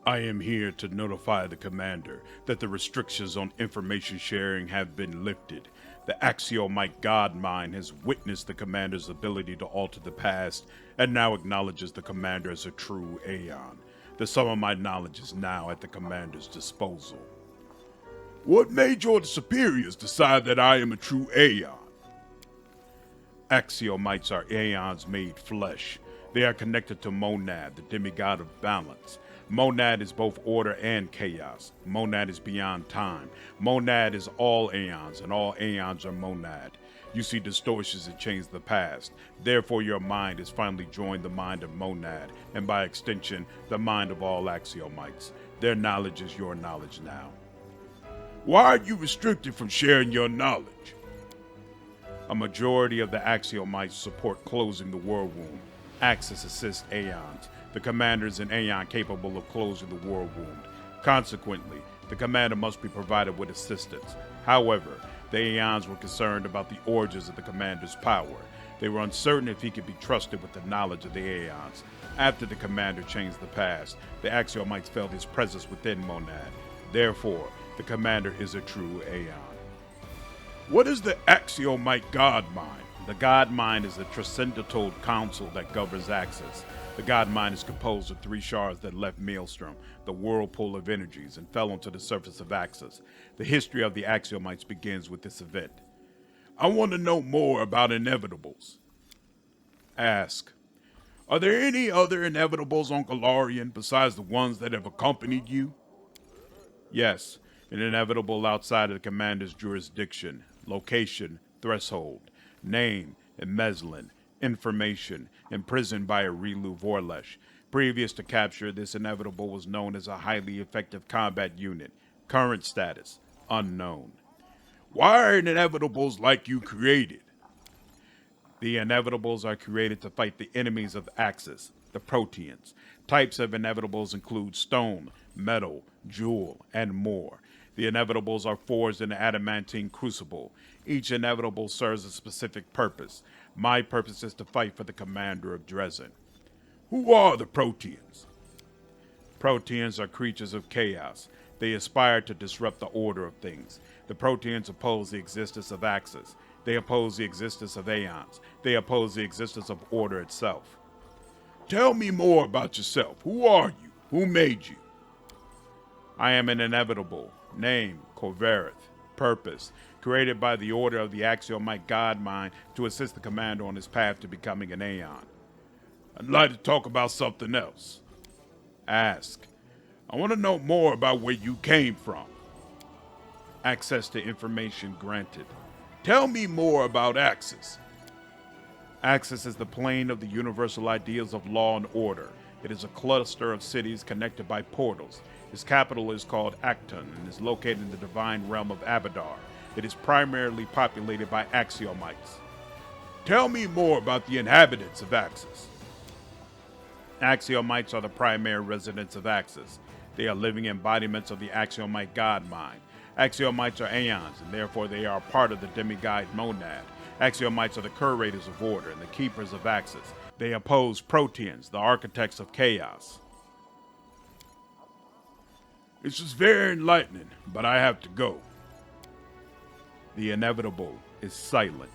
I am here to notify the commander that the restrictions on information sharing have been lifted. The axiomite god mind has witnessed the commander's ability to alter the past and now acknowledges the commander as a true Aeon. The sum of my knowledge is now at the commander's disposal. What made your superiors decide that I am a true Aeon? Axiomites are aeons made flesh. They are connected to Monad, the demigod of balance. Monad is both order and chaos. Monad is beyond time. Monad is all aeons, and all aeons are Monad. You see distortions that change the past. Therefore, your mind has finally joined the mind of Monad, and by extension, the mind of all axiomites. Their knowledge is your knowledge now. Why are you restricted from sharing your knowledge? A majority of the axiomites support closing the war wound. Axis assists Aeons. The commander is an Aeon capable of closing the war wound. Consequently, the commander must be provided with assistance. However, the Aeons were concerned about the origins of the commander's power. They were uncertain if he could be trusted with the knowledge of the Aeons. After the commander changed the past, the axiomites felt his presence within Monad. Therefore, the commander is a true Aeon. What is the axiomite god mind? The god mind is the transcendental council that governs Axis. The god mind is composed of three shards that left Maelstrom, the whirlpool of energies, and fell onto the surface of Axis. The history of the axiomites begins with this event. I want to know more about inevitables. Ask. Are there any other inevitables on Galarian besides the ones that have accompanied you? Yes, an inevitable outside of the commander's jurisdiction. Location, threshold, name, Emmeslin, information, imprisoned by a Relu Vorlesh. Previous to capture, this inevitable was known as a highly effective combat unit. Current status, unknown. Why are inevitables like you created? The inevitables are created to fight the enemies of Axis, the Proteans. Types of inevitables include stone, metal, jewel, and more. The inevitables are forged in the adamantine crucible. Each inevitable serves a specific purpose. My purpose is to fight for the commander of Dresden. Who are the Proteans? Proteans are creatures of chaos. They aspire to disrupt the order of things. The Proteans oppose the existence of Axis. They oppose the existence of Aeons. They oppose the existence of order itself. Tell me more about yourself. Who are you? Who made you? I am an inevitable. Name, Corverith. Purpose, created by the order of the axiomite god mind to assist the commander on his path to becoming an Aeon. I'd like to talk about something else. Ask. I want to know more about where you came from. Access to information granted. Tell me more about Axis. Axis is the plane of the universal ideals of law and order. It is a cluster of cities connected by portals. Its capital is called Acton and is located in the divine realm of Abadar. It is primarily populated by axiomites. Tell me more about the inhabitants of Axis. Axiomites are the primary residents of Axis. They are living embodiments of the axiomite god mind. Axiomites are aeons, and therefore they are part of the demigod Monad. Axiomites are the curators of order and the keepers of Axis. They oppose Proteans, the architects of chaos. This is very enlightening, but I have to go. The inevitable is silent.